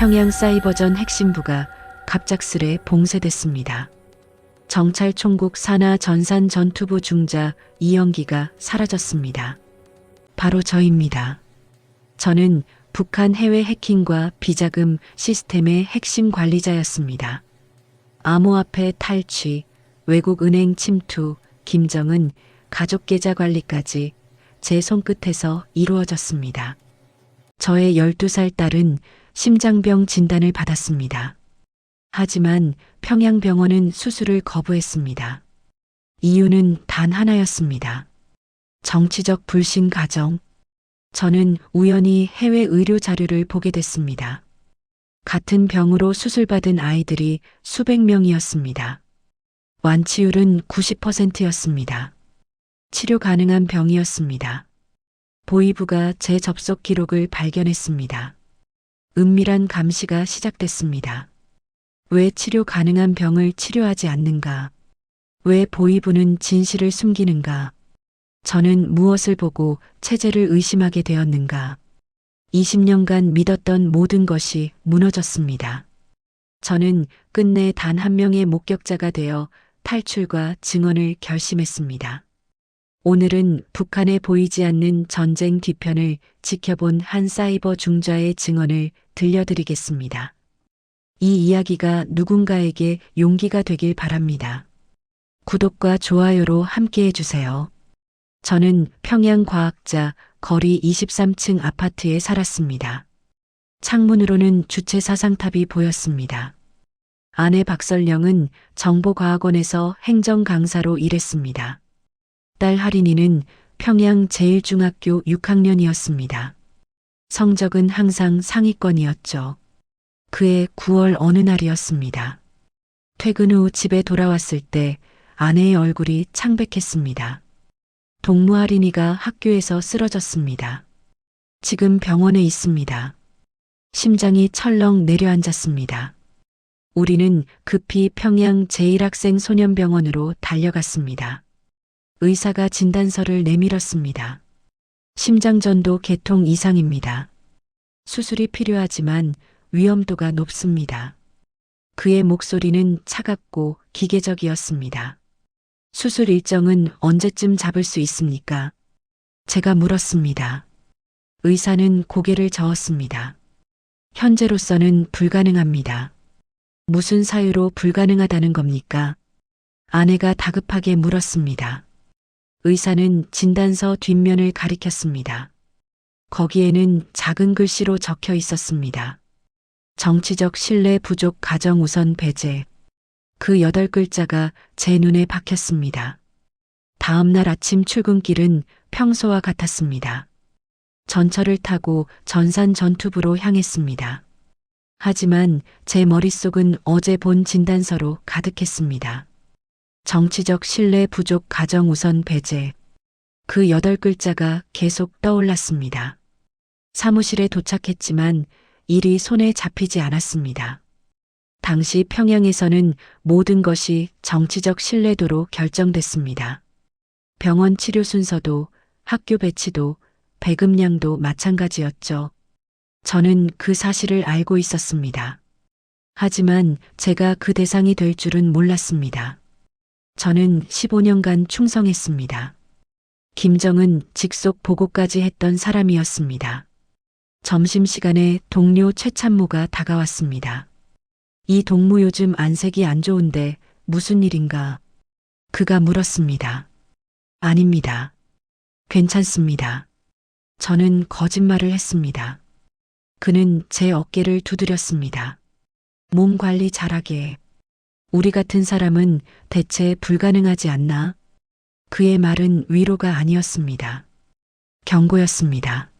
평양사이버전 핵심부가 갑작스레 봉쇄됐습니다. 정찰총국 산하 전산 전투부 중자 이영기가 사라졌습니다. 바로 저입니다. 저는 북한 해외 해킹과 비자금 시스템의 핵심 관리자였습니다. 암호화폐 탈취, 외국 은행 침투, 김정은 가족 계좌 관리까지 제 손끝에서 이루어졌습니다. 저의 12살 딸은 심장병 진단을 받았습니다. 하지만 평양병원은 수술을 거부했습니다. 이유는 단 하나였습니다. 정치적 불신 가정. 저는 우연히 해외 의료 자료를 보게 됐습니다. 같은 병으로 수술받은 아이들이 수백 명이었습니다. 완치율은 90%였습니다. 치료 가능한 병이었습니다. 보이부가 제 접속 기록을 발견했습니다. 은밀한 감시가 시작됐습니다. 왜 치료 가능한 병을 치료하지 않는가? 왜 보이부는 진실을 숨기는가? 저는 무엇을 보고 체제를 의심하게 되었는가? 20년간 믿었던 모든 것이 무너졌습니다. 저는 끝내 단 한 명의 목격자가 되어 탈출과 증언을 결심했습니다. 오늘은 북한에 보이지 않는 전쟁 뒤편을 지켜본 한 사이버 중자의 증언을 들려드리겠습니다. 이 이야기가 누군가에게 용기가 되길 바랍니다. 구독과 좋아요로 함께 해주세요. 저는 평양과학자 거리 23층 아파트에 살았습니다. 창문으로는 주체 사상탑이 보였습니다. 아내 박설령은 정보과학원에서 행정강사로 일했습니다. 딸 하린이는 평양 제1중학교 6학년이었습니다. 성적은 항상 상위권이었죠. 그해 9월 어느 날이었습니다. 퇴근 후 집에 돌아왔을 때 아내의 얼굴이 창백했습니다. 동무 하린이가 학교에서 쓰러졌습니다. 지금 병원에 있습니다. 심장이 철렁 내려앉았습니다. 우리는 급히 평양 제1학생 소년병원으로 달려갔습니다. 의사가 진단서를 내밀었습니다. 심장전도 계통 이상입니다. 수술이 필요하지만 위험도가 높습니다. 그의 목소리는 차갑고 기계적이었습니다. 수술 일정은 언제쯤 잡을 수 있습니까? 제가 물었습니다. 의사는 고개를 저었습니다. 현재로서는 불가능합니다. 무슨 사유로 불가능하다는 겁니까? 아내가 다급하게 물었습니다. 의사는 진단서 뒷면을 가리켰습니다. 거기에는 작은 글씨로 적혀 있었습니다. 정치적 신뢰 부족 가정 우선 배제. 그 8글자가 제 눈에 박혔습니다. 다음 날 아침 출근길은 평소와 같았습니다. 전철을 타고 전산 전투부로 향했습니다. 하지만 제 머릿속은 어제 본 진단서로 가득했습니다. 정치적 신뢰 부족 가정 우선 배제. 그 8글자가 계속 떠올랐습니다. 사무실에 도착했지만 일이 손에 잡히지 않았습니다. 당시 평양에서는 모든 것이 정치적 신뢰도로 결정됐습니다. 병원 치료 순서도 학교 배치도 배급량도 마찬가지였죠. 저는 그 사실을 알고 있었습니다. 하지만 제가 그 대상이 될 줄은 몰랐습니다. 저는 15년간 충성했습니다. 김정은 직속 보고까지 했던 사람이었습니다. 점심시간에 동료 최참모가 다가왔습니다. 이 동무 요즘 안색이 안 좋은데 무슨 일인가? 그가 물었습니다. 아닙니다. 괜찮습니다. 저는 거짓말을 했습니다. 그는 제 어깨를 두드렸습니다. 몸 관리 잘하게. 우리 같은 사람은 대체 불가능하지 않나? 그의 말은 위로가 아니었습니다. 경고였습니다.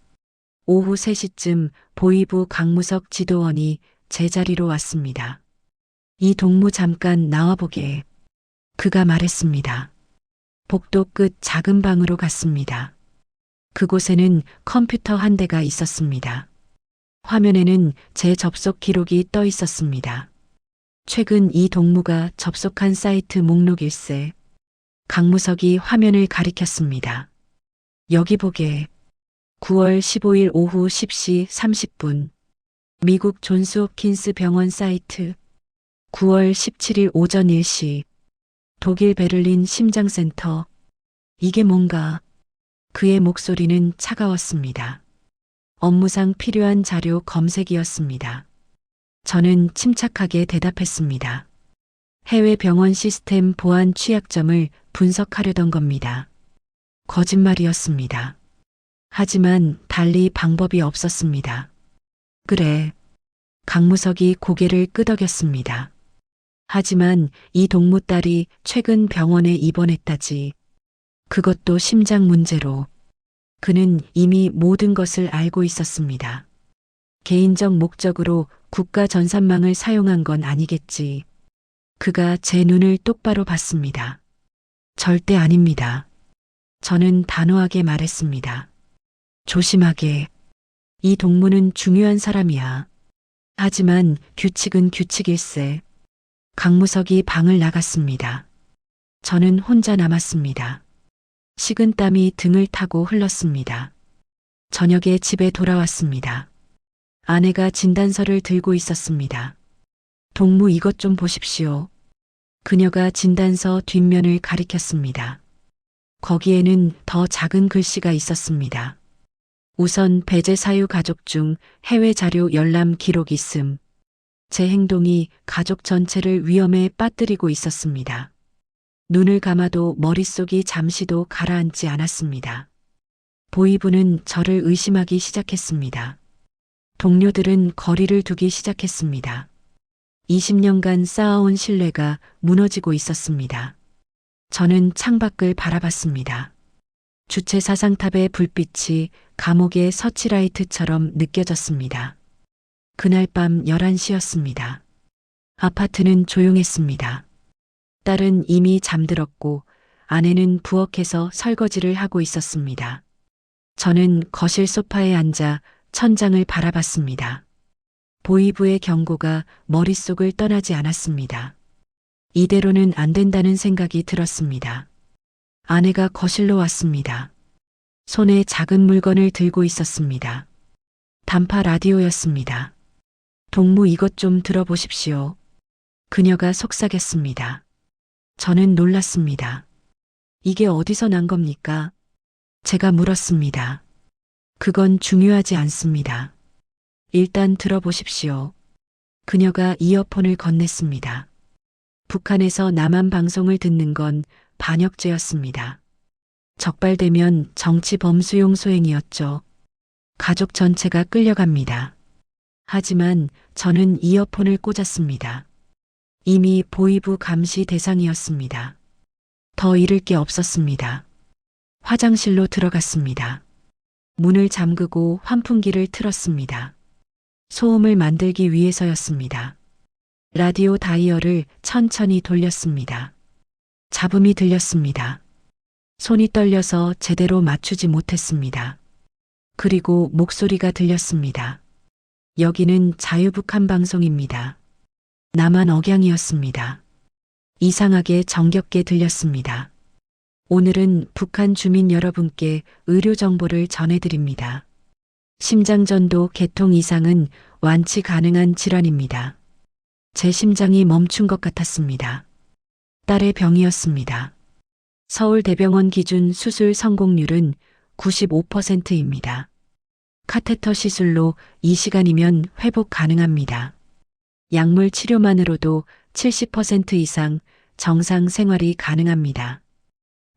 오후 3시쯤 보이부 강무석 지도원이 제 자리로 왔습니다. 이 동무 잠깐 나와보게. 그가 말했습니다. 복도 끝 작은 방으로 갔습니다. 그곳에는 컴퓨터 한 대가 있었습니다. 화면에는 제 접속 기록이 떠 있었습니다. 최근 이 동무가 접속한 사이트 목록일세. 강무석이 화면을 가리켰습니다. 여기 보게. 9월 15일 오후 10시 30분. 미국 존스 홉킨스 병원 사이트 9월 17일 오전 1시 독일 베를린 심장센터. 이게 뭔가? 그의 목소리는 차가웠습니다. 업무상 필요한 자료 검색이었습니다. 저는 침착하게 대답했습니다. 해외 병원 시스템 보안 취약점을 분석하려던 겁니다. 거짓말이었습니다. 하지만 달리 방법이 없었습니다. 그래. 강무석이 고개를 끄덕였습니다. 하지만 이 동무딸이 최근 병원에 입원했다지. 그것도 심장 문제로. 그는 이미 모든 것을 알고 있었습니다. 개인적 목적으로 국가 전산망을 사용한 건 아니겠지. 그가 제 눈을 똑바로 봤습니다. 절대 아닙니다. 저는 단호하게 말했습니다. 조심하게. 이 동무는 중요한 사람이야. 하지만 규칙은 규칙일세. 강무석이 방을 나갔습니다. 저는 혼자 남았습니다. 식은땀이 등을 타고 흘렀습니다. 저녁에 집에 돌아왔습니다. 아내가 진단서를 들고 있었습니다. 동무 이것 좀 보십시오. 그녀가 진단서 뒷면을 가리켰습니다. 거기에는 더 작은 글씨가 있었습니다. 우선 배제 사유 가족 중 해외 자료 열람 기록 있음. 제 행동이 가족 전체를 위험에 빠뜨리고 있었습니다. 눈을 감아도 머릿속이 잠시도 가라앉지 않았습니다. 보이부는 저를 의심하기 시작했습니다. 동료들은 거리를 두기 시작했습니다. 20년간 쌓아온 신뢰가 무너지고 있었습니다. 저는 창밖을 바라봤습니다. 주체 사상탑의 불빛이 감옥의 서치라이트처럼 느껴졌습니다. 그날 밤 11시였습니다. 아파트는 조용했습니다. 딸은 이미 잠들었고 아내는 부엌에서 설거지를 하고 있었습니다. 저는 거실 소파에 앉아 천장을 바라봤습니다. 보이부의 경고가 머릿속을 떠나지 않았습니다. 이대로는 안 된다는 생각이 들었습니다. 아내가 거실로 왔습니다. 손에 작은 물건을 들고 있었습니다. 단파 라디오였습니다. 동무 이것 좀 들어보십시오. 그녀가 속삭였습니다. 저는 놀랐습니다. 이게 어디서 난 겁니까? 제가 물었습니다. 그건 중요하지 않습니다. 일단 들어보십시오. 그녀가 이어폰을 건넸습니다. 북한에서 남한 방송을 듣는 건 반역죄였습니다. 적발되면 정치 범수용 소행이었죠. 가족 전체가 끌려갑니다. 하지만 저는 이어폰을 꽂았습니다. 이미 보이부 감시 대상이었습니다. 더 잃을 게 없었습니다. 화장실로 들어갔습니다. 문을 잠그고 환풍기를 틀었습니다. 소음을 만들기 위해서였습니다. 라디오 다이얼을 천천히 돌렸습니다. 잡음이 들렸습니다. 손이 떨려서 제대로 맞추지 못했습니다. 그리고 목소리가 들렸습니다. 여기는 자유북한 방송입니다. 남한 억양이었습니다. 이상하게 정겹게 들렸습니다. 오늘은 북한 주민 여러분께 의료 정보를 전해드립니다. 심장전도 개통 이상은 완치 가능한 질환입니다. 제 심장이 멈춘 것 같았습니다. 딸의 병이었습니다. 서울대병원 기준 수술 성공률은 95%입니다. 카테터 시술로 2시간이면 회복 가능합니다. 약물 치료만으로도 70% 이상 정상 생활이 가능합니다.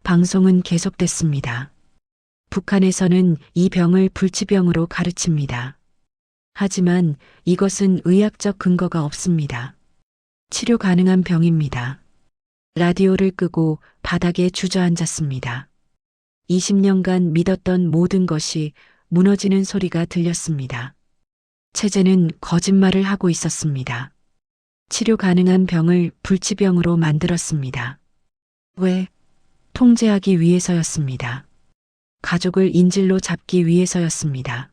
방송은 계속됐습니다. 북한에서는 이 병을 불치병으로 가르칩니다. 하지만 이것은 의학적 근거가 없습니다. 치료 가능한 병입니다. 라디오를 끄고 바닥에 주저앉았습니다. 20년간 믿었던 모든 것이 무너지는 소리가 들렸습니다. 체제는 거짓말을 하고 있었습니다. 치료 가능한 병을 불치병으로 만들었습니다. 왜? 통제하기 위해서였습니다. 가족을 인질로 잡기 위해서였습니다.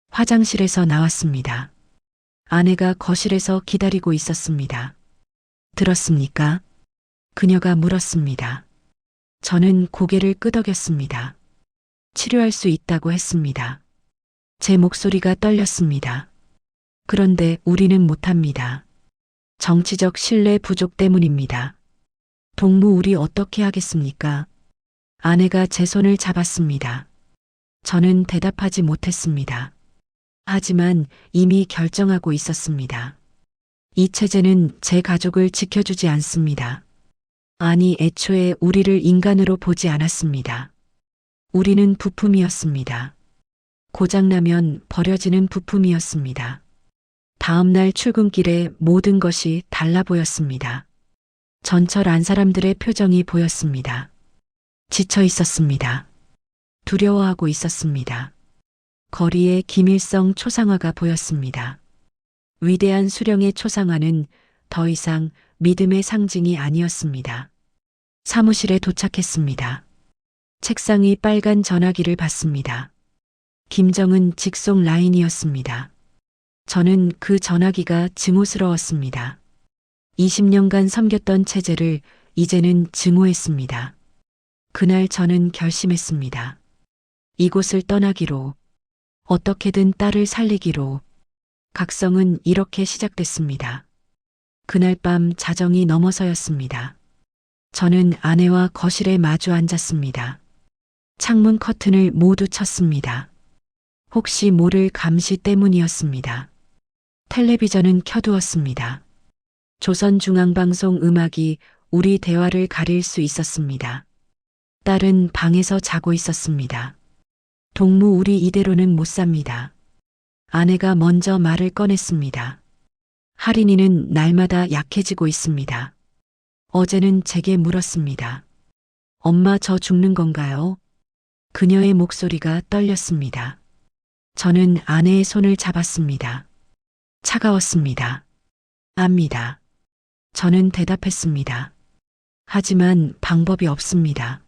화장실에서 나왔습니다. 아내가 거실에서 기다리고 있었습니다. 들었습니까? 그녀가 물었습니다. 저는 고개를 끄덕였습니다. 치료할 수 있다고 했습니다. 제 목소리가 떨렸습니다. 그런데 우리는 못합니다. 정치적 신뢰 부족 때문입니다. 동무 우리 어떻게 하겠습니까? 아내가 제 손을 잡았습니다. 저는 대답하지 못했습니다. 하지만 이미 결정하고 있었습니다. 이 체제는 제 가족을 지켜주지 않습니다. 아니, 애초에 우리를 인간으로 보지 않았습니다. 우리는 부품이었습니다. 고장나면 버려지는 부품이었습니다. 다음 날 출근길에 모든 것이 달라 보였습니다. 전철 안 사람들의 표정이 보였습니다. 지쳐 있었습니다. 두려워하고 있었습니다. 거리에 김일성 초상화가 보였습니다. 위대한 수령의 초상화는 더 이상 믿음의 상징이 아니었습니다. 사무실에 도착했습니다. 책상이 빨간 전화기를 받습니다. 김정은 직속 라인이었습니다. 저는 그 전화기가 증오스러웠습니다. 20년간 섬겼던 체제를 이제는 증오했습니다. 그날 저는 결심했습니다. 이곳을 떠나기로, 어떻게든 딸을 살리기로. 각성은 이렇게 시작됐습니다. 그날 밤 자정이 넘어서였습니다. 저는 아내와 거실에 마주 앉았습니다. 창문 커튼을 모두 쳤습니다. 혹시 모를 감시 때문이었습니다. 텔레비전은 켜두었습니다. 조선중앙방송 음악이 우리 대화를 가릴 수 있었습니다. 딸은 방에서 자고 있었습니다. 동무 우리 이대로는 못 삽니다. 아내가 먼저 말을 꺼냈습니다. 할인이는 날마다 약해지고 있습니다. 어제는 제게 물었습니다. 엄마 저 죽는 건가요? 그녀의 목소리가 떨렸습니다. 저는 아내의 손을 잡았습니다. 차가웠습니다. 압니다. 저는 대답했습니다. 하지만 방법이 없습니다.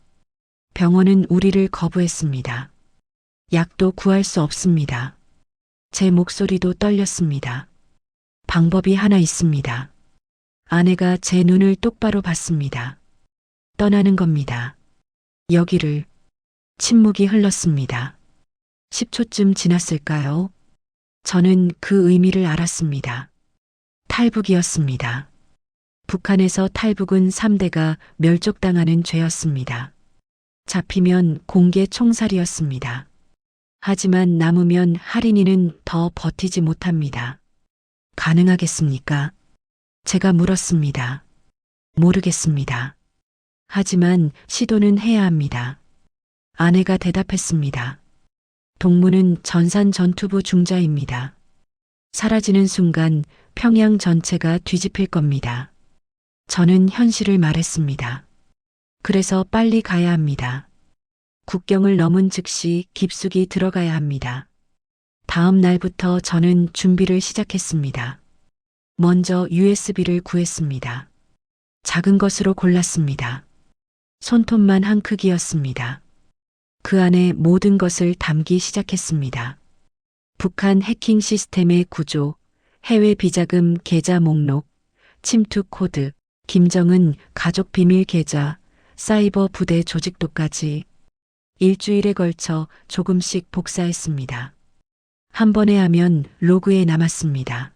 병원은 우리를 거부했습니다. 약도 구할 수 없습니다. 제 목소리도 떨렸습니다. 방법이 하나 있습니다. 아내가 제 눈을 똑바로 봤습니다. 떠나는 겁니다. 여기를. 침묵이 흘렀습니다. 10초쯤 지났을까요? 저는 그 의미를 알았습니다. 탈북이었습니다. 북한에서 탈북은 3대가 멸족당하는 죄였습니다. 잡히면 공개 총살이었습니다. 하지만 남으면 할인이는 더 버티지 못합니다. 가능하겠습니까? 제가 물었습니다. 모르겠습니다. 하지만 시도는 해야 합니다. 아내가 대답했습니다. 동무는 전산 전투부 중자입니다. 사라지는 순간 평양 전체가 뒤집힐 겁니다. 저는 현실을 말했습니다. 그래서 빨리 가야 합니다. 국경을 넘은 즉시 깊숙이 들어가야 합니다. 다음 날부터 저는 준비를 시작했습니다. 먼저 USB를 구했습니다. 작은 것으로 골랐습니다. 손톱만 한 크기였습니다. 그 안에 모든 것을 담기 시작했습니다. 북한 해킹 시스템의 구조, 해외 비자금 계좌 목록, 침투 코드, 김정은 가족 비밀 계좌, 사이버 부대 조직도까지 일주일에 걸쳐 조금씩 복사했습니다. 한 번에 하면 로그에 남았습니다.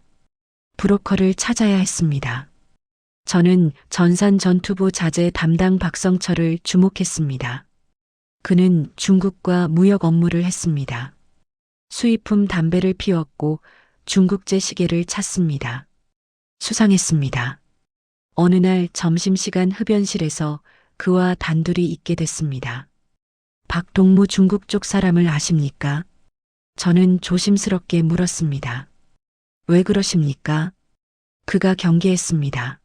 브로커를 찾아야 했습니다. 저는 전산 전투부 자재 담당 박성철을 주목했습니다. 그는 중국과 무역 업무를 했습니다. 수입품 담배를 피웠고 중국제 시계를 찾습니다. 수상했습니다. 어느 날 점심시간 흡연실에서 그와 단둘이 있게 됐습니다. 박동무 중국 쪽 사람을 아십니까? 저는 조심스럽게 물었습니다. 왜 그러십니까? 그가 경계했습니다.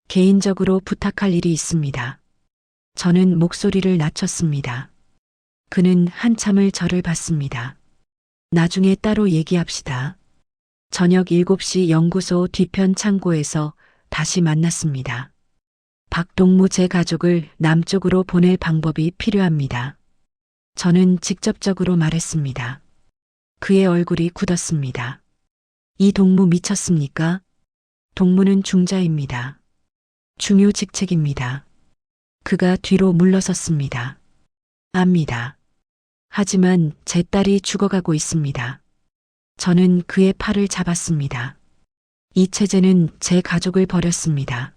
개인적으로 부탁할 일이 있습니다. 저는 목소리를 낮췄습니다. 그는 한참을 저를 봤습니다. 나중에 따로 얘기합시다. 저녁 7시 연구소 뒤편 창고에서 다시 만났습니다. 박동무 제 가족을 남쪽으로 보낼 방법이 필요합니다. 저는 직접적으로 말했습니다. 그의 얼굴이 굳었습니다. 이 동무 미쳤습니까? 동무는 중자입니다. 중요 직책입니다. 그가 뒤로 물러섰습니다. 압니다. 하지만 제 딸이 죽어가고 있습니다. 저는 그의 팔을 잡았습니다. 이 체제는 제 가족을 버렸습니다.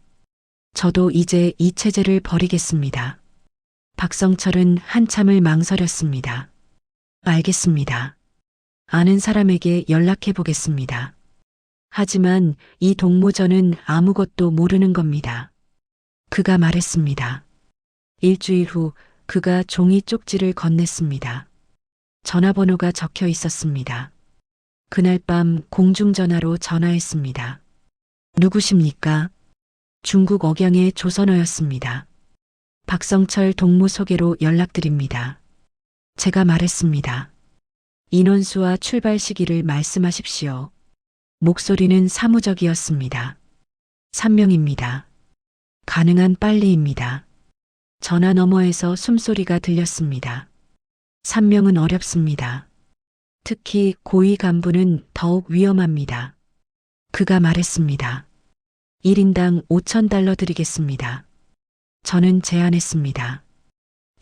저도 이제 이 체제를 버리겠습니다. 박성철은 한참을 망설였습니다. 알겠습니다. 아는 사람에게 연락해 보겠습니다. 하지만 이 동무전은 아무것도 모르는 겁니다. 그가 말했습니다. 일주일 후 그가 종이 쪽지를 건넸습니다. 전화번호가 적혀 있었습니다. 그날 밤 공중전화로 전화했습니다. 누구십니까? 중국 억양의 조선어였습니다. 박성철 동무 소개로 연락드립니다. 제가 말했습니다. 인원수와 출발 시기를 말씀하십시오. 목소리는 사무적이었습니다. 3명입니다. 가능한 빨리입니다. 전화 너머에서 숨소리가 들렸습니다. 3명은 어렵습니다. 특히 고위 간부는 더욱 위험합니다. 그가 말했습니다. 1인당 5,000달러 드리겠습니다. 저는 제안했습니다.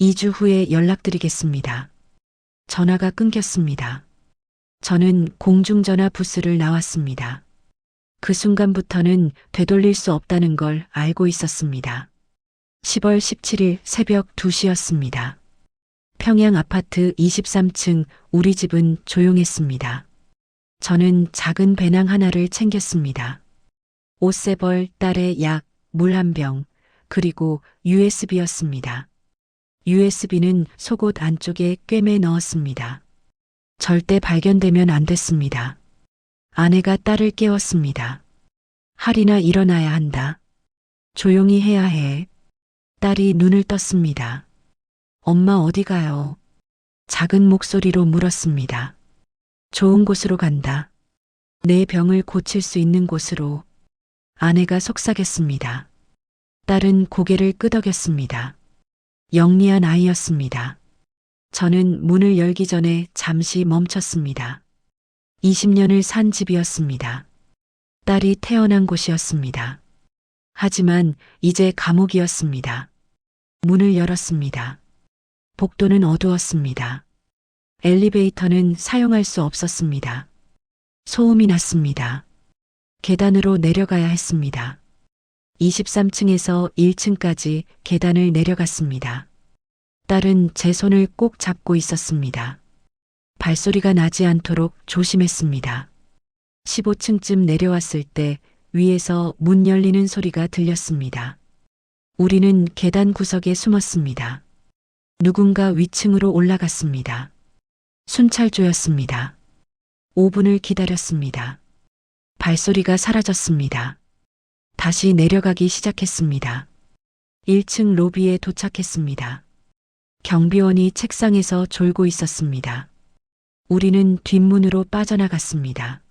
2주 후에 연락드리겠습니다. 전화가 끊겼습니다. 저는 공중전화 부스를 나왔습니다. 그 순간부터는 되돌릴 수 없다는 걸 알고 있었습니다. 10월 17일 새벽 2시였습니다. 평양 아파트 23층 우리 집은 조용했습니다. 저는 작은 배낭 하나를 챙겼습니다. 옷세벌, 딸의 약, 물 한 병, 그리고 USB였습니다. USB는 속옷 안쪽에 꿰매 넣었습니다. 절대 발견되면 안 됐습니다. 아내가 딸을 깨웠습니다. 할이나 일어나야 한다. 조용히 해야 해. 딸이 눈을 떴습니다. 엄마 어디 가요? 작은 목소리로 물었습니다. 좋은 곳으로 간다. 내 병을 고칠 수 있는 곳으로. 아내가 속삭였습니다. 딸은 고개를 끄덕였습니다. 영리한 아이였습니다. 저는 문을 열기 전에 잠시 멈췄습니다. 20년을 산 집이었습니다. 딸이 태어난 곳이었습니다. 하지만 이제 감옥이었습니다. 문을 열었습니다. 복도는 어두웠습니다. 엘리베이터는 사용할 수 없었습니다. 소음이 났습니다. 계단으로 내려가야 했습니다. 23층에서 1층까지 계단을 내려갔습니다. 딸은 제 손을 꼭 잡고 있었습니다. 발소리가 나지 않도록 조심했습니다. 15층쯤 내려왔을 때 위에서 문 열리는 소리가 들렸습니다. 우리는 계단 구석에 숨었습니다. 누군가 위층으로 올라갔습니다. 순찰조였습니다. 5분을 기다렸습니다. 발소리가 사라졌습니다. 다시 내려가기 시작했습니다. 1층 로비에 도착했습니다. 경비원이 책상에서 졸고 있었습니다. 우리는 뒷문으로 빠져나갔습니다.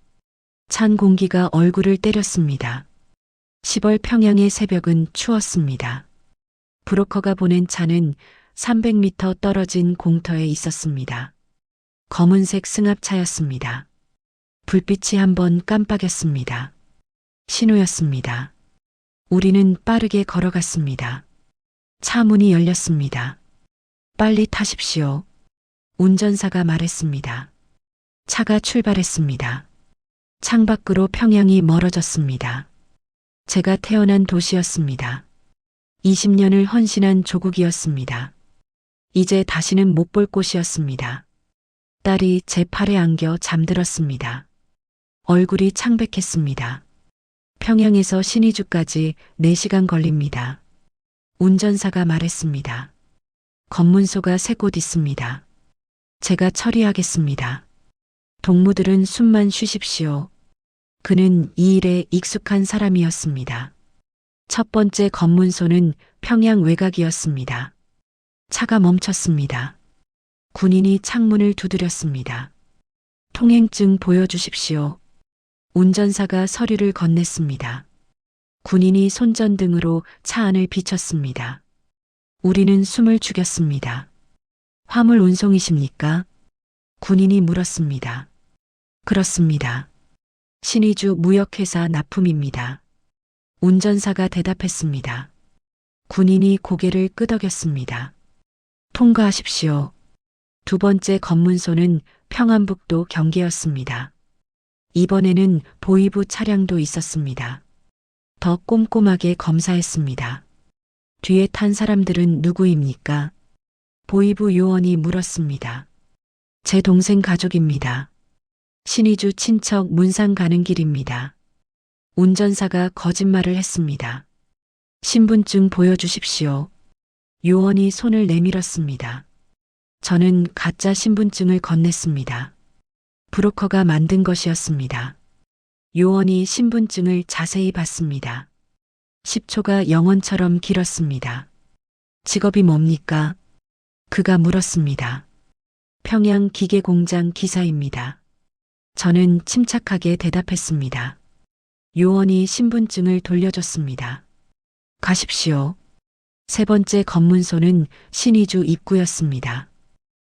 찬 공기가 얼굴을 때렸습니다. 10월 평양의 새벽은 추웠습니다. 브로커가 보낸 차는 300m 떨어진 공터에 있었습니다. 검은색 승합차였습니다. 불빛이 한번 깜빡였습니다. 신호였습니다. 우리는 빠르게 걸어갔습니다. 차 문이 열렸습니다. 빨리 타십시오. 운전사가 말했습니다. 차가 출발했습니다. 창밖으로 평양이 멀어졌습니다. 제가 태어난 도시였습니다. 20년을 헌신한 조국이었습니다. 이제 다시는 못 볼 곳이었습니다. 딸이 제 팔에 안겨 잠들었습니다. 얼굴이 창백했습니다. 평양에서 신의주까지 4시간 걸립니다. 운전사가 말했습니다. 검문소가 3곳 있습니다. 제가 처리하겠습니다. 동무들은 숨만 쉬십시오. 그는 이 일에 익숙한 사람이었습니다. 첫 번째 검문소는 평양 외곽이었습니다. 차가 멈췄습니다. 군인이 창문을 두드렸습니다. 통행증 보여주십시오. 운전사가 서류를 건넸습니다. 군인이 손전등으로 차 안을 비췄습니다. 우리는 숨을 죽였습니다. 화물 운송이십니까? 군인이 물었습니다. 그렇습니다. 신의주 무역회사 납품입니다. 운전사가 대답했습니다. 군인이 고개를 끄덕였습니다. 통과하십시오. 두 번째 검문소는 평안북도 경계였습니다. 이번에는 보이부 차량도 있었습니다. 더 꼼꼼하게 검사했습니다. 뒤에 탄 사람들은 누구입니까? 보이부 요원이 물었습니다. 제 동생 가족입니다. 신의주 친척 문상 가는 길입니다. 운전사가 거짓말을 했습니다. 신분증 보여주십시오. 요원이 손을 내밀었습니다. 저는 가짜 신분증을 건넸습니다. 브로커가 만든 것이었습니다. 요원이 신분증을 자세히 봤습니다. 10초가 영원처럼 길었습니다. 직업이 뭡니까? 그가 물었습니다. 평양 기계공장 기사입니다. 저는 침착하게 대답했습니다. 요원이 신분증을 돌려줬습니다. 가십시오. 세 번째 검문소는 신의주 입구였습니다.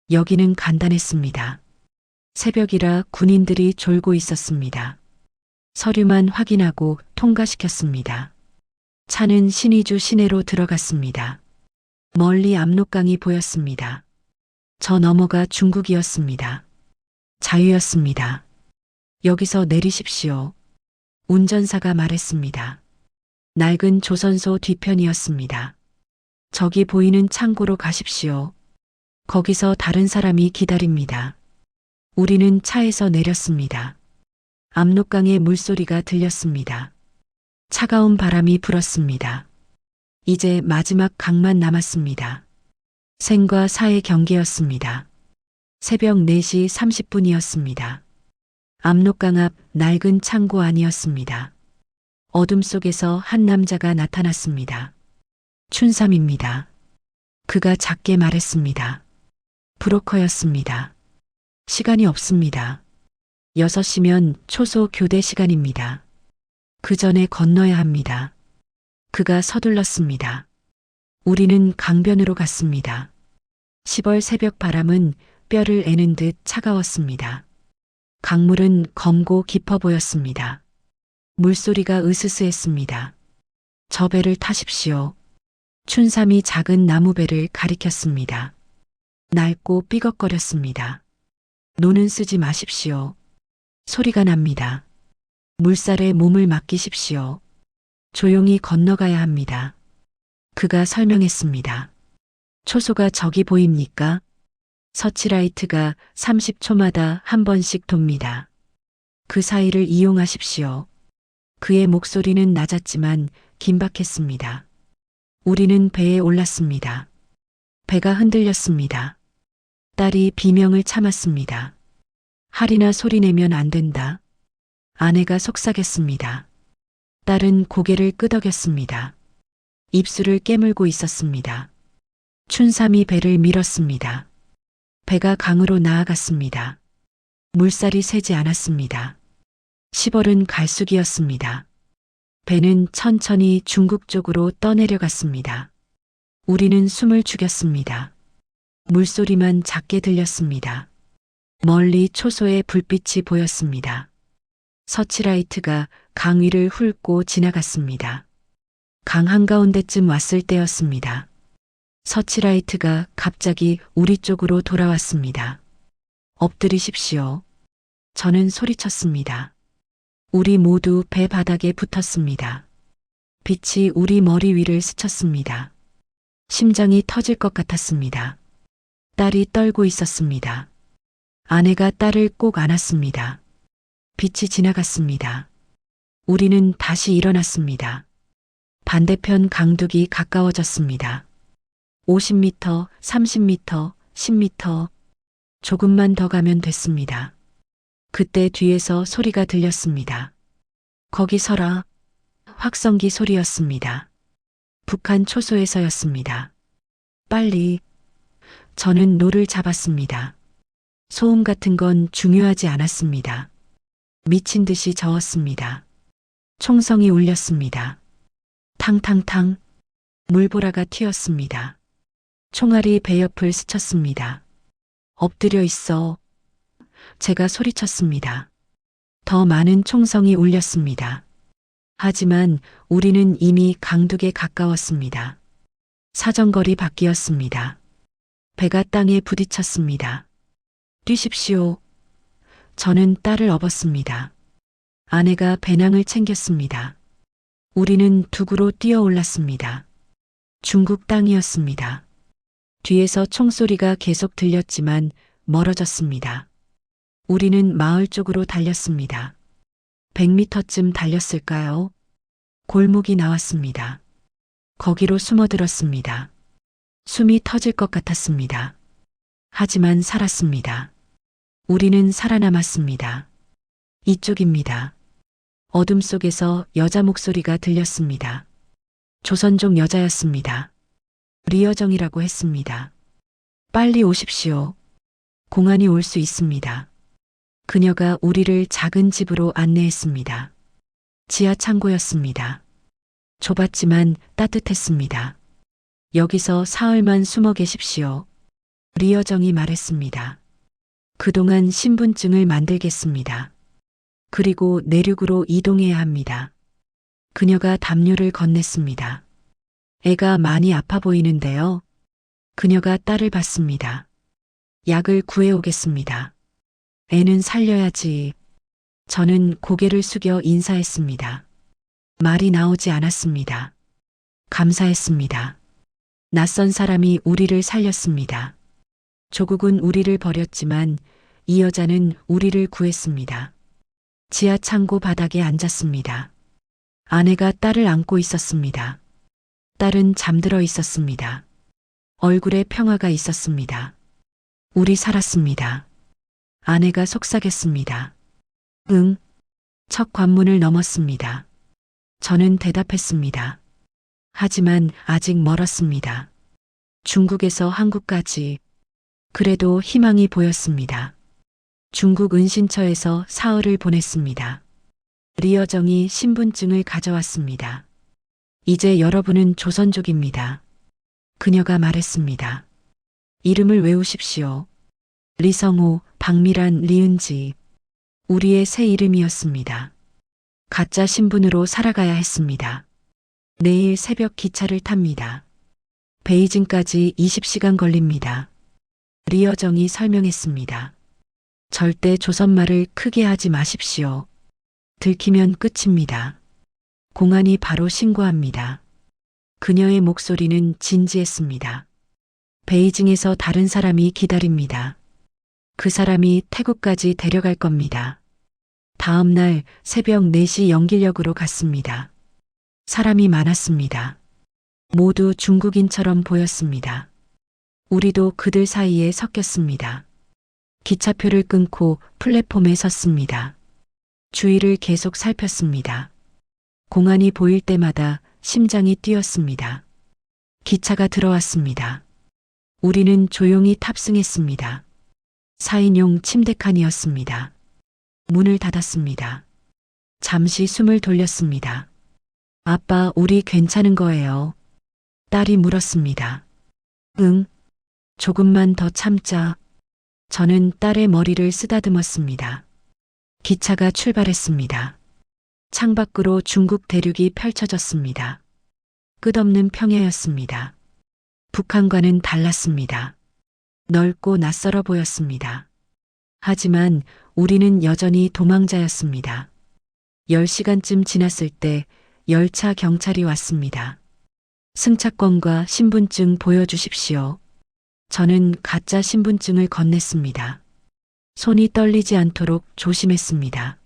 여기는 간단했습니다. 새벽이라 군인들이 졸고 있었습니다. 서류만 확인하고 통과시켰습니다. 차는 신의주 시내로 들어갔습니다. 멀리 압록강이 보였습니다. 저 너머가 중국이었습니다. 자유였습니다. 여기서 내리십시오. 운전사가 말했습니다. 낡은 조선소 뒤편이었습니다. 저기 보이는 창고로 가십시오. 거기서 다른 사람이 기다립니다. 우리는 차에서 내렸습니다. 압록강의 물소리가 들렸습니다. 차가운 바람이 불었습니다. 이제 마지막 강만 남았습니다. 생과 사의 경계였습니다. 새벽 4시 30분이었습니다. 압록강 앞 낡은 창고 안이었습니다. 어둠 속에서 한 남자가 나타났습니다. 춘삼입니다. 그가 작게 말했습니다. 브로커였습니다. 시간이 없습니다. 6시면 초소 교대 시간입니다. 그 전에 건너야 합니다. 그가 서둘렀습니다. 우리는 강변으로 갔습니다. 10월 새벽 바람은 뼈를 애는 듯 차가웠습니다. 강물은 검고 깊어 보였습니다. 물소리가 으스스했습니다. 저 배를 타십시오. 춘삼이 작은 나무배를 가리켰습니다. 낡고 삐걱거렸습니다. 노는 쓰지 마십시오. 소리가 납니다. 물살에 몸을 맡기십시오. 조용히 건너가야 합니다. 그가 설명했습니다. 초소가 저기 보입니까? 서치라이트가 30초마다 한 번씩 돕니다. 그 사이를 이용하십시오. 그의 목소리는 낮았지만 긴박했습니다. 우리는 배에 올랐습니다. 배가 흔들렸습니다. 딸이 비명을 참았습니다. 할이나 소리내면 안 된다. 아내가 속삭였습니다. 딸은 고개를 끄덕였습니다. 입술을 깨물고 있었습니다. 춘삼이 배를 밀었습니다. 배가 강으로 나아갔습니다. 물살이 새지 않았습니다. 시벌은 갈수기였습니다. 배는 천천히 중국 쪽으로 떠내려갔습니다. 우리는 숨을 죽였습니다. 물소리만 작게 들렸습니다. 멀리 초소의 불빛이 보였습니다. 서치라이트가 강 위를 훑고 지나갔습니다. 강 한가운데쯤 왔을 때였습니다. 서치라이트가 갑자기 우리 쪽으로 돌아왔습니다. 엎드리십시오. 저는 소리쳤습니다. 우리 모두 배 바닥에 붙었습니다. 빛이 우리 머리 위를 스쳤습니다. 심장이 터질 것 같았습니다. 딸이 떨고 있었습니다. 아내가 딸을 꼭 안았습니다. 빛이 지나갔습니다. 우리는 다시 일어났습니다. 반대편 강둑이 가까워졌습니다. 50m, 30m, 10m. 조금만 더 가면 됐습니다. 그때 뒤에서 소리가 들렸습니다. 거기 서라. 확성기 소리였습니다. 북한 초소에서였습니다. 빨리. 저는 노를 잡았습니다. 소음 같은 건 중요하지 않았습니다. 미친 듯이 저었습니다. 총성이 울렸습니다. 탕탕탕. 물보라가 튀었습니다. 총알이 배 옆을 스쳤습니다. 엎드려 있어. 제가 소리쳤습니다. 더 많은 총성이 울렸습니다. 하지만 우리는 이미 강둑에 가까웠습니다. 사정거리 밖이었습니다. 배가 땅에 부딪혔습니다. 뛰십시오. 저는 딸을 업었습니다. 아내가 배낭을 챙겼습니다. 우리는 둑으로 뛰어 올랐습니다. 중국 땅이었습니다. 뒤에서 총소리가 계속 들렸지만 멀어졌습니다. 우리는 마을 쪽으로 달렸습니다. 100m쯤 달렸을까요? 골목이 나왔습니다. 거기로 숨어들었습니다. 숨이 터질 것 같았습니다. 하지만 살았습니다. 우리는 살아남았습니다. 이쪽입니다. 어둠 속에서 여자 목소리가 들렸습니다. 조선족 여자였습니다. 리여정이라고 했습니다. 빨리 오십시오. 공안이 올 수 있습니다. 그녀가 우리를 작은 집으로 안내했습니다. 지하 창고였습니다. 좁았지만 따뜻했습니다. 여기서 사흘만 숨어 계십시오. 리여정이 말했습니다. 그동안 신분증을 만들겠습니다. 그리고 내륙으로 이동해야 합니다. 그녀가 담요를 건넸습니다. 애가 많이 아파 보이는데요. 그녀가 딸을 받습니다. 약을 구해오겠습니다. 애는 살려야지. 저는 고개를 숙여 인사했습니다. 말이 나오지 않았습니다. 감사했습니다. 낯선 사람이 우리를 살렸습니다. 조국은 우리를 버렸지만 이 여자는 우리를 구했습니다. 지하 창고 바닥에 앉았습니다. 아내가 딸을 안고 있었습니다. 딸은 잠들어 있었습니다. 얼굴에 평화가 있었습니다. 우리 살았습니다. 아내가 속삭였습니다. 응. 첫 관문을 넘었습니다. 저는 대답했습니다. 하지만 아직 멀었습니다. 중국에서 한국까지. 그래도 희망이 보였습니다. 중국 은신처에서 사흘을 보냈습니다. 리여정이 신분증을 가져왔습니다. 이제 여러분은 조선족입니다. 그녀가 말했습니다. 이름을 외우십시오. 리성호, 박미란, 리은지. 우리의 새 이름이었습니다. 가짜 신분으로 살아가야 했습니다. 내일 새벽 기차를 탑니다. 베이징까지 20시간 걸립니다. 리여정이 설명했습니다. 절대 조선말을 크게 하지 마십시오. 들키면 끝입니다. 공안이 바로 신고합니다. 그녀의 목소리는 진지했습니다. 베이징에서 다른 사람이 기다립니다. 그 사람이 태국까지 데려갈 겁니다. 다음 날 새벽 4시 연길역으로 갔습니다. 사람이 많았습니다. 모두 중국인처럼 보였습니다. 우리도 그들 사이에 섞였습니다. 기차표를 끊고 플랫폼에 섰습니다. 주위를 계속 살폈습니다. 공안이 보일 때마다 심장이 뛰었습니다. 기차가 들어왔습니다. 우리는 조용히 탑승했습니다. 4인용 침대칸이었습니다. 문을 닫았습니다. 잠시 숨을 돌렸습니다. 아빠, 우리 괜찮은 거예요? 딸이 물었습니다. 응. 조금만 더 참자. 저는 딸의 머리를 쓰다듬었습니다. 기차가 출발했습니다. 창밖으로 중국 대륙이 펼쳐졌습니다. 끝없는 평야였습니다. 북한과는 달랐습니다. 넓고 낯설어 보였습니다. 하지만 우리는 여전히 도망자였습니다. 10시간쯤 지났을 때 열차 경찰이 왔습니다. 승차권과 신분증 보여주십시오. 저는 가짜 신분증을 건넸습니다. 손이 떨리지 않도록 조심했습니다.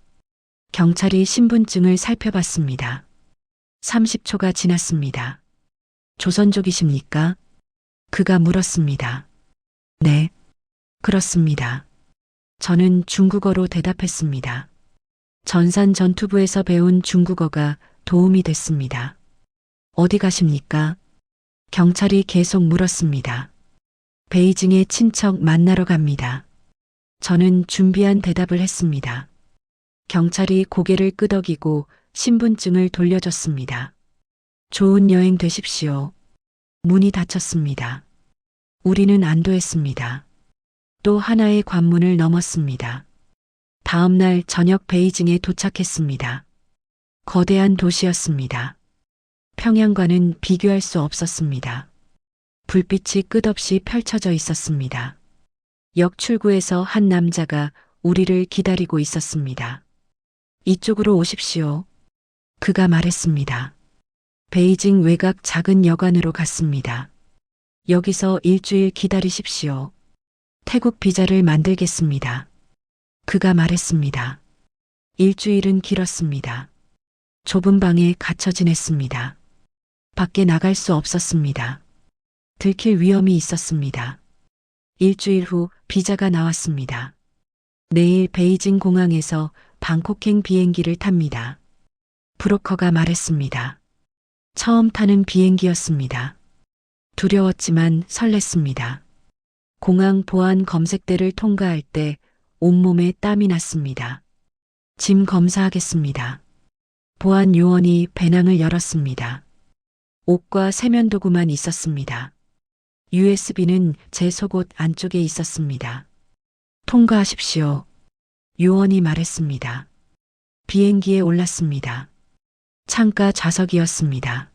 경찰이 신분증을 살펴봤습니다. 30초가 지났습니다. 조선족이십니까? 그가 물었습니다. 네, 그렇습니다. 저는 중국어로 대답했습니다. 전산 전투부에서 배운 중국어가 도움이 됐습니다. 어디 가십니까? 경찰이 계속 물었습니다. 베이징의 친척 만나러 갑니다. 저는 준비한 대답을 했습니다. 경찰이 고개를 끄덕이고 신분증을 돌려줬습니다. 좋은 여행 되십시오. 문이 닫혔습니다. 우리는 안도했습니다. 또 하나의 관문을 넘었습니다. 다음 날 저녁 베이징에 도착했습니다. 거대한 도시였습니다. 평양과는 비교할 수 없었습니다. 불빛이 끝없이 펼쳐져 있었습니다. 역 출구에서 한 남자가 우리를 기다리고 있었습니다. 이쪽으로 오십시오. 그가 말했습니다. 베이징 외곽 작은 여관으로 갔습니다. 여기서 일주일 기다리십시오. 태국 비자를 만들겠습니다. 그가 말했습니다. 일주일은 길었습니다. 좁은 방에 갇혀 지냈습니다. 밖에 나갈 수 없었습니다. 들킬 위험이 있었습니다. 일주일 후 비자가 나왔습니다. 내일 베이징 공항에서 방콕행 비행기를 탑니다. 브로커가 말했습니다. 처음 타는 비행기였습니다. 두려웠지만 설렜습니다. 공항 보안 검색대를 통과할 때 온몸에 땀이 났습니다. 짐 검사하겠습니다. 보안 요원이 배낭을 열었습니다. 옷과 세면도구만 있었습니다. USB는 제 속옷 안쪽에 있었습니다. 통과하십시오. 요원이 말했습니다. 비행기에 올랐습니다. 창가 좌석이었습니다.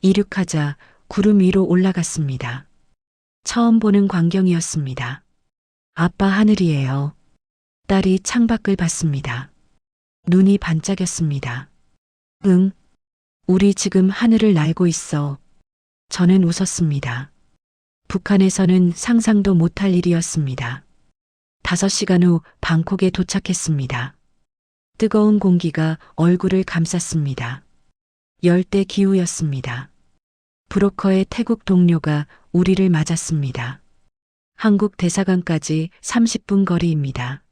이륙하자 구름 위로 올라갔습니다. 처음 보는 광경이었습니다. 아빠 하늘이에요. 딸이 창밖을 봤습니다. 눈이 반짝였습니다. 응, 우리 지금 하늘을 날고 있어. 저는 웃었습니다. 북한에서는 상상도 못할 일이었습니다. 5시간 후 방콕에 도착했습니다. 뜨거운 공기가 얼굴을 감쌌습니다. 열대 기후였습니다. 브로커의 태국 동료가 우리를 맞았습니다. 한국 대사관까지 30분 거리입니다.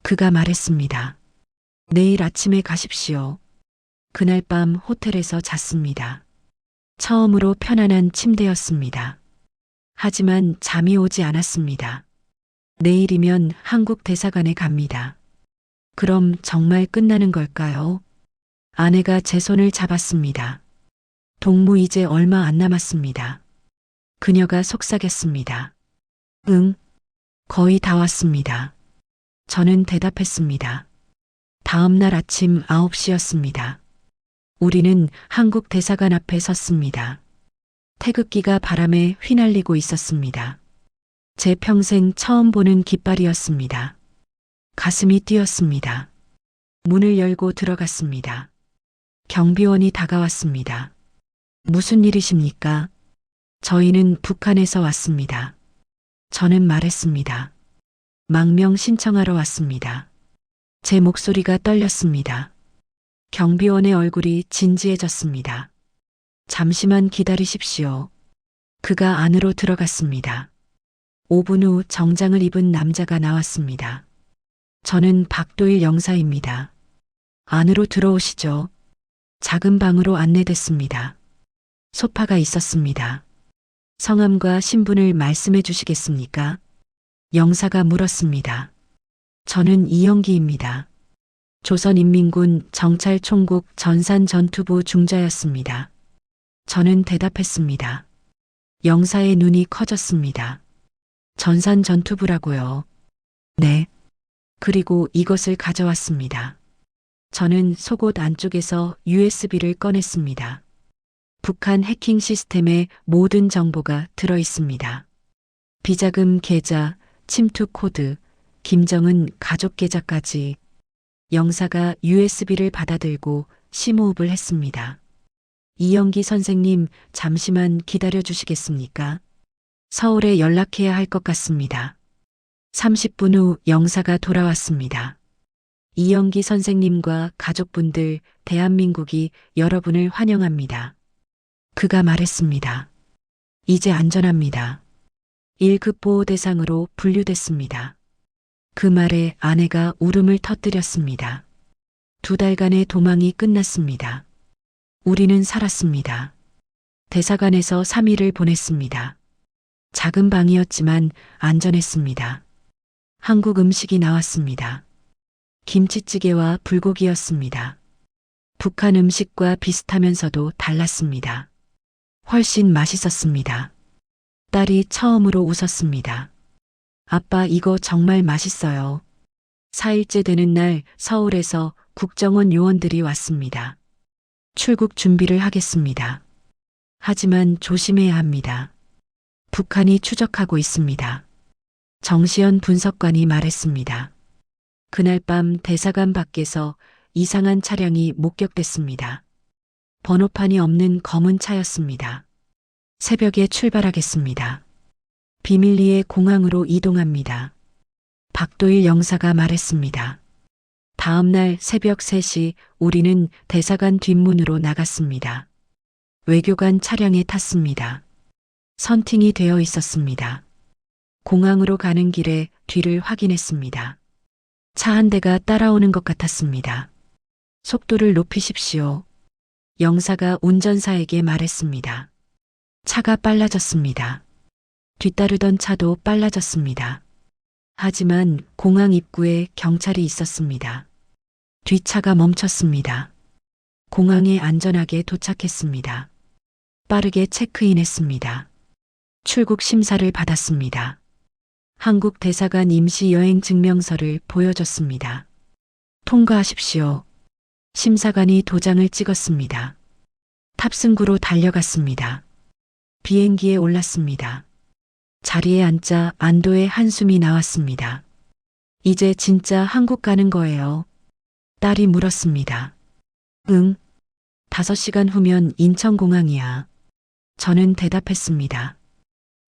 그가 말했습니다. 내일 아침에 가십시오. 그날 밤 호텔에서 잤습니다. 처음으로 편안한 침대였습니다. 하지만 잠이 오지 않았습니다. 내일이면 한국 대사관에 갑니다. 그럼 정말 끝나는 걸까요? 아내가 제 손을 잡았습니다. 동무 이제 얼마 안 남았습니다. 그녀가 속삭였습니다. 응, 거의 다 왔습니다. 저는 대답했습니다. 다음 날 아침 9시였습니다. 우리는 한국 대사관 앞에 섰습니다. 태극기가 바람에 휘날리고 있었습니다. 제 평생 처음 보는 깃발이었습니다. 가슴이 뛰었습니다. 문을 열고 들어갔습니다. 경비원이 다가왔습니다. 무슨 일이십니까? 저희는 북한에서 왔습니다. 저는 말했습니다. 망명 신청하러 왔습니다. 제 목소리가 떨렸습니다. 경비원의 얼굴이 진지해졌습니다. 잠시만 기다리십시오. 그가 안으로 들어갔습니다. 5분 후 정장을 입은 남자가 나왔습니다. 저는 박도일 영사입니다. 안으로 들어오시죠. 작은 방으로 안내됐습니다. 소파가 있었습니다. 성함과 신분을 말씀해 주시겠습니까? 영사가 물었습니다. 저는 이영기입니다. 조선인민군 정찰총국 전산전투부 중자였습니다. 저는 대답했습니다. 영사의 눈이 커졌습니다. 전산전투부라고요. 네. 그리고 이것을 가져왔습니다. 저는 속옷 안쪽에서 USB를 꺼냈습니다. 북한 해킹 시스템의 모든 정보가 들어 있습니다. 비자금 계좌, 침투 코드, 김정은 가족 계좌까지. 영사가 USB를 받아들고 심호흡을 했습니다. 이영기 선생님, 잠시만 기다려 주시겠습니까? 서울에 연락해야 할 것 같습니다. 30분 후 영사가 돌아왔습니다. 이영기 선생님과 가족분들, 대한민국이 여러분을 환영합니다. 그가 말했습니다. 이제 안전합니다. 1급 보호 대상으로 분류됐습니다. 그 말에 아내가 울음을 터뜨렸습니다. 2달간의 도망이 끝났습니다. 우리는 살았습니다. 대사관에서 3일을 보냈습니다. 작은 방이었지만 안전했습니다. 한국 음식이 나왔습니다. 김치찌개와 불고기였습니다. 북한 음식과 비슷하면서도 달랐습니다. 훨씬 맛있었습니다. 딸이 처음으로 웃었습니다. 아빠, 이거 정말 맛있어요. 4일째 되는 날 서울에서 국정원 요원들이 왔습니다. 출국 준비를 하겠습니다. 하지만 조심해야 합니다. 북한이 추적하고 있습니다. 정시현 분석관이 말했습니다. 그날 밤 대사관 밖에서 이상한 차량이 목격됐습니다. 번호판이 없는 검은 차였습니다. 새벽에 출발하겠습니다. 비밀리에 공항으로 이동합니다. 박도일 영사가 말했습니다. 다음 날 새벽 3시 우리는 대사관 뒷문으로 나갔습니다. 외교관 차량에 탔습니다. 선팅이 되어 있었습니다. 공항으로 가는 길에 뒤를 확인했습니다. 차 한 대가 따라오는 것 같았습니다. 속도를 높이십시오. 영사가 운전사에게 말했습니다. 차가 빨라졌습니다. 뒤따르던 차도 빨라졌습니다. 하지만 공항 입구에 경찰이 있었습니다. 뒷차가 멈췄습니다. 공항에 안전하게 도착했습니다. 빠르게 체크인했습니다. 출국 심사를 받았습니다. 한국 대사관 임시 여행 증명서를 보여줬습니다. 통과하십시오. 심사관이 도장을 찍었습니다. 탑승구로 달려갔습니다. 비행기에 올랐습니다. 자리에 앉자 안도의 한숨이 나왔습니다. 이제 진짜 한국 가는 거예요. 딸이 물었습니다. 응. 5시간 후면 인천공항이야. 저는 대답했습니다.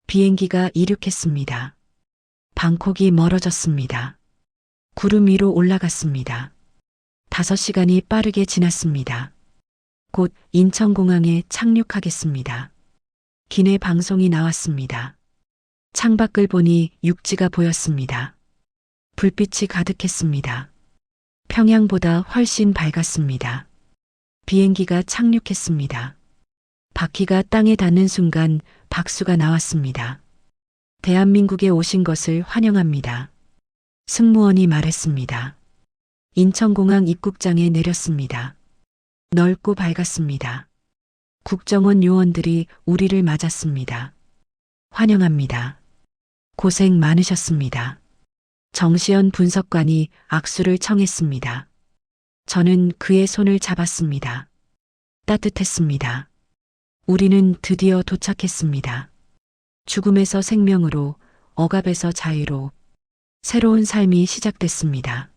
비행기가 이륙했습니다. 방콕이 멀어졌습니다. 구름 위로 올라갔습니다. 5시간이 빠르게 지났습니다. 곧 인천공항에 착륙하겠습니다. 기내 방송이 나왔습니다. 창밖을 보니 육지가 보였습니다. 불빛이 가득했습니다. 평양보다 훨씬 밝았습니다. 비행기가 착륙했습니다. 바퀴가 땅에 닿는 순간 박수가 나왔습니다. 대한민국에 오신 것을 환영합니다. 승무원이 말했습니다. 인천공항 입국장에 내렸습니다. 넓고 밝았습니다. 국정원 요원들이 우리를 맞았습니다. 환영합니다. 고생 많으셨습니다. 정시현 분석관이 악수를 청했습니다. 저는 그의 손을 잡았습니다. 따뜻했습니다. 우리는 드디어 도착했습니다. 죽음에서 생명으로, 억압에서 자유로, 새로운 삶이 시작됐습니다.